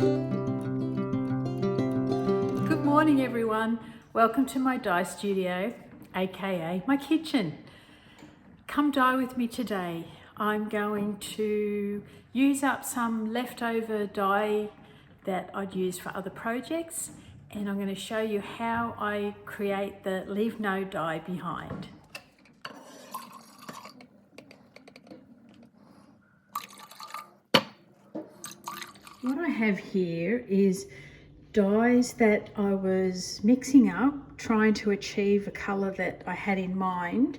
Good morning everyone, welcome to my dye studio, aka my kitchen. Come dye with me today. I'm going to use up some leftover dye that I'd use for other projects, and I'm going to show you how I create the leave no dye behind. What I have here is dyes that I was mixing up, trying to achieve a colour that I had in mind,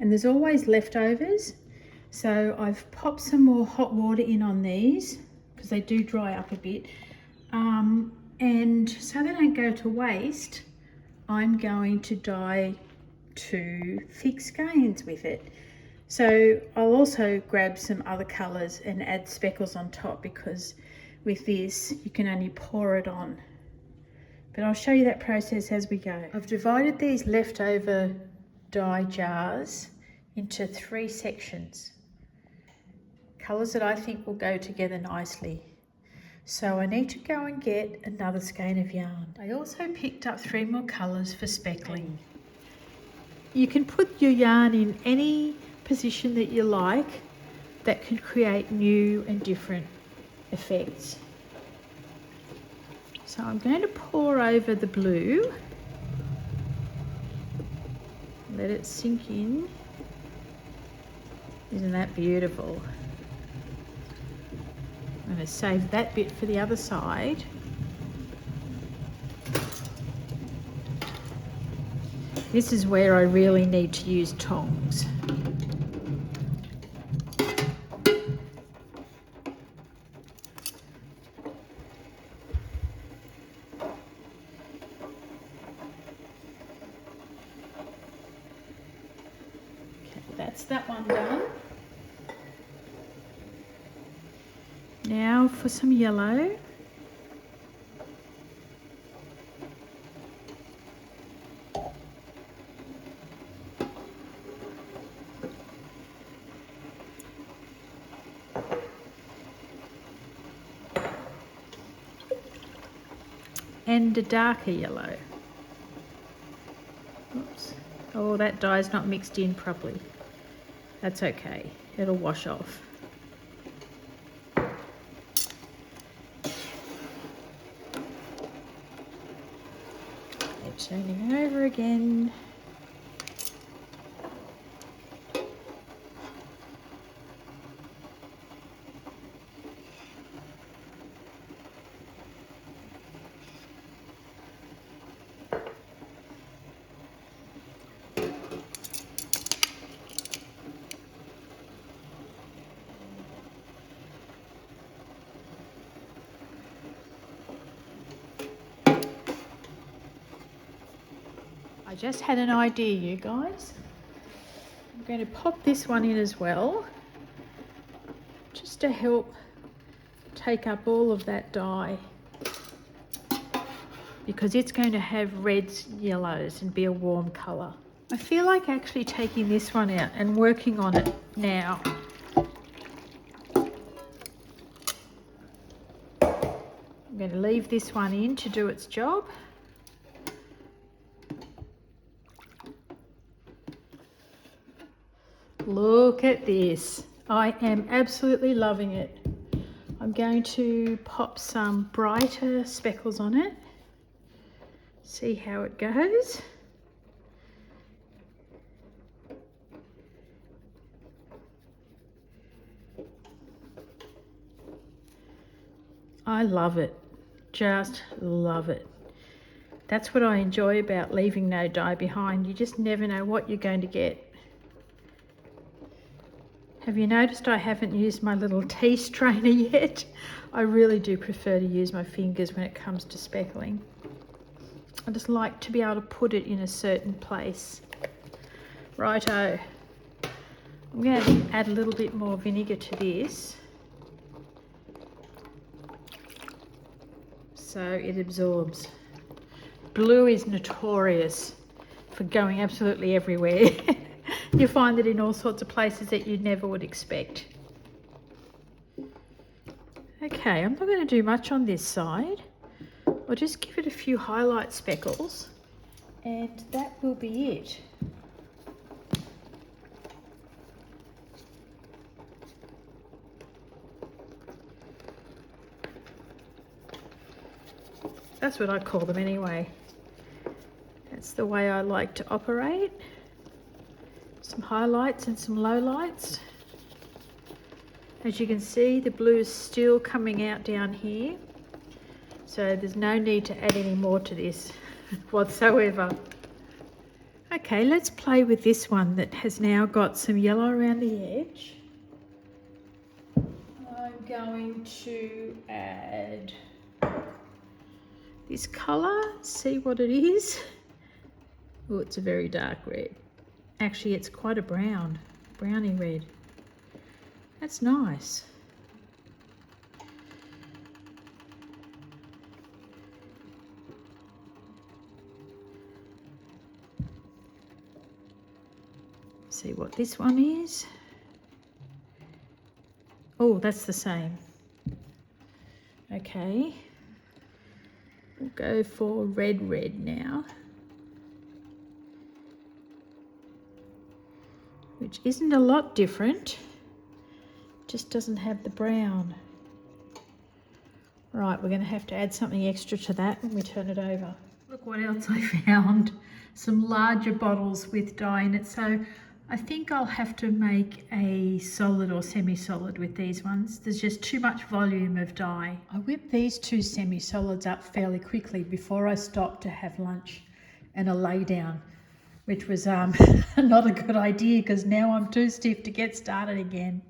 and there's always leftovers. So I've popped some more hot water in on these because they do dry up a bit, and so they don't go to waste, I'm going to dye 2 thick skeins with it. So I'll also grab some other colours and add speckles on top, because with this you can only pour it on. But I'll show you that process as we go. I've divided these leftover dye jars into 3 sections. Colours that I think will go together nicely. So I need to go and get another skein of yarn. I also picked up 3 more colours for speckling. You can put your yarn in any position that you like that can create new and different effects. So I'm going to pour over the blue, let it sink in. Isn't that beautiful? I'm going to save that bit for the other side. This is where I really need to use tongs. That's that one done. Now for some yellow. And a darker yellow. Oops. Oh, that dye's not mixed in properly. That's okay, it'll wash off. Turning it over again. I just had an idea, you guys. I'm going to pop this one in as well, just to help take up all of that dye, because it's going to have reds, yellows, and be a warm colour. I feel like actually taking this one out and working on it now. I'm going to leave this one in to do its job. Look at this. I am absolutely loving it. I'm going to pop some brighter speckles on it. See how it goes. I love it. Just love it. That's what I enjoy about leaving no dye behind. You just never know what you're going to get. Have you noticed I haven't used my little tea strainer yet? I really do prefer to use my fingers when it comes to speckling. I just like to be able to put it in a certain place. Righto. I'm going to add a little bit more vinegar to this, so it absorbs. Blue is notorious for going absolutely everywhere. You find it in all sorts of places that you never would expect. Okay. Okay, I'm not going to do much on this side. I'll just give it a few highlight speckles and that will be it. That's what I call them anyway. That's the way I like to operate. Some highlights and some lowlights. As you can see, the blue is still coming out down here. So there's no need to add any more to this whatsoever. Okay, let's play with this one that has now got some yellow around the edge. I'm going to add this colour, see what it is. Oh, it's a very dark red. Actually, it's quite a browny red. That's nice. See what this one is. Oh, that's the same. Okay. We'll go for red now. Which isn't a lot different. Just doesn't have the brown. Right, we're going to have to add something extra to that when we turn it over. Look what else I found. Some larger bottles with dye in it. So I think I'll have to make a solid or semi-solid with these ones. There's just too much volume of dye. I whipped these two semi-solids up fairly quickly before I stopped to have lunch and a lay down, which was not a good idea because now I'm too stiff to get started again.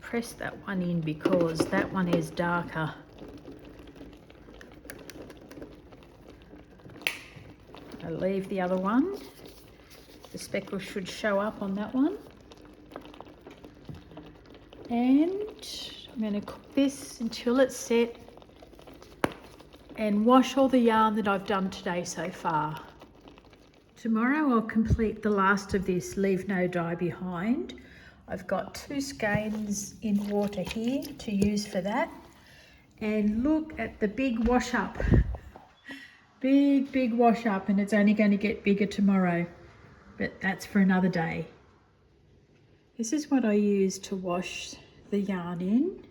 Press that one in because that one is darker. I leave the other one. The speckle should show up on that one. And I'm going to cook this until it's set and wash all the yarn that I've done today so far. Tomorrow I'll complete the last of this leave no dye behind. I've got 2 skeins in water here to use for that. And look at the big wash up. Big wash up, and it's only going to get bigger tomorrow. But that's for another day. This is what I use to wash the yarn in.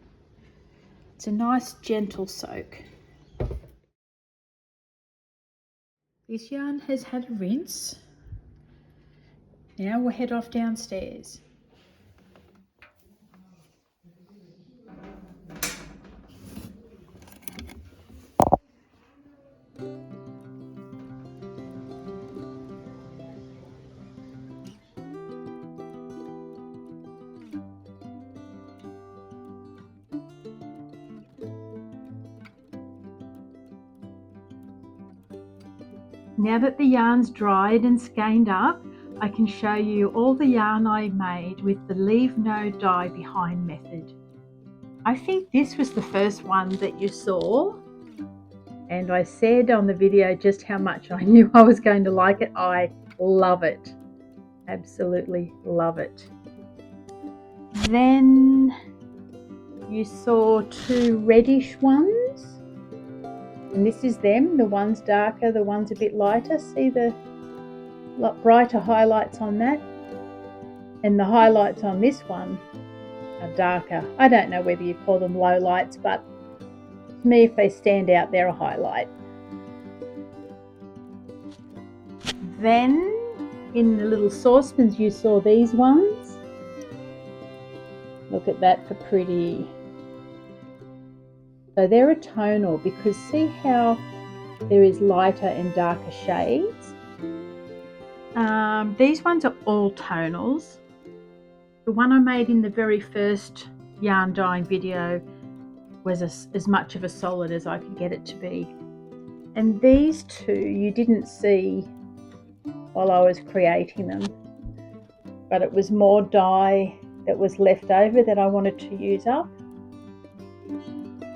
It's a nice gentle soak. This yarn has had a rinse. Now we'll head off downstairs. Now that the yarn's dried and skeined up, I can show you all the yarn I made with the leave no dye behind method. I think this was the first one that you saw, and I said on the video just how much I knew I was going to like it. I love it. Absolutely love it. Then you saw 2 reddish ones. And this is them, the one's darker, the one's a bit lighter. See the brighter highlights on that? And the highlights on this one are darker. I don't know whether you call them low lights, but to me, if they stand out, they're a highlight. Then in the little saucepans, you saw these ones. Look at that for pretty. So they're a tonal because see how there is lighter and darker shades. These ones are all tonals. The one I made in the very first yarn dyeing video was as much of a solid as I could get it to be. And these 2 you didn't see while I was creating them, but it was more dye that was left over that I wanted to use up.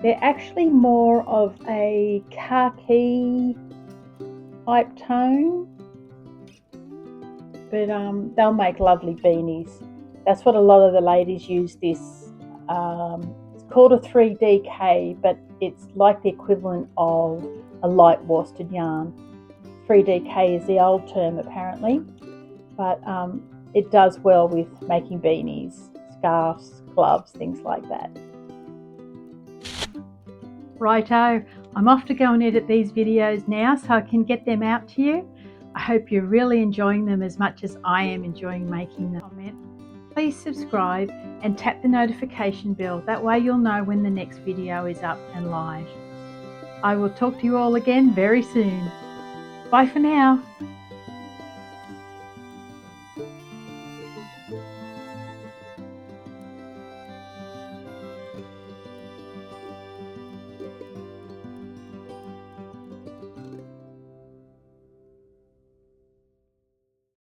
They're actually more of a khaki type tone, but they'll make lovely beanies. That's what a lot of the ladies use this. It's called a 3DK, but it's like the equivalent of a light worsted yarn. 3DK is the old term apparently, but it does well with making beanies, scarves, gloves, things like that. Righto, I'm off to go and edit these videos now so I can get them out to you. I hope you're really enjoying them as much as I am enjoying making them. Please subscribe and tap the notification bell. That way you'll know when the next video is up and live. I will talk to you all again very soon. Bye for now.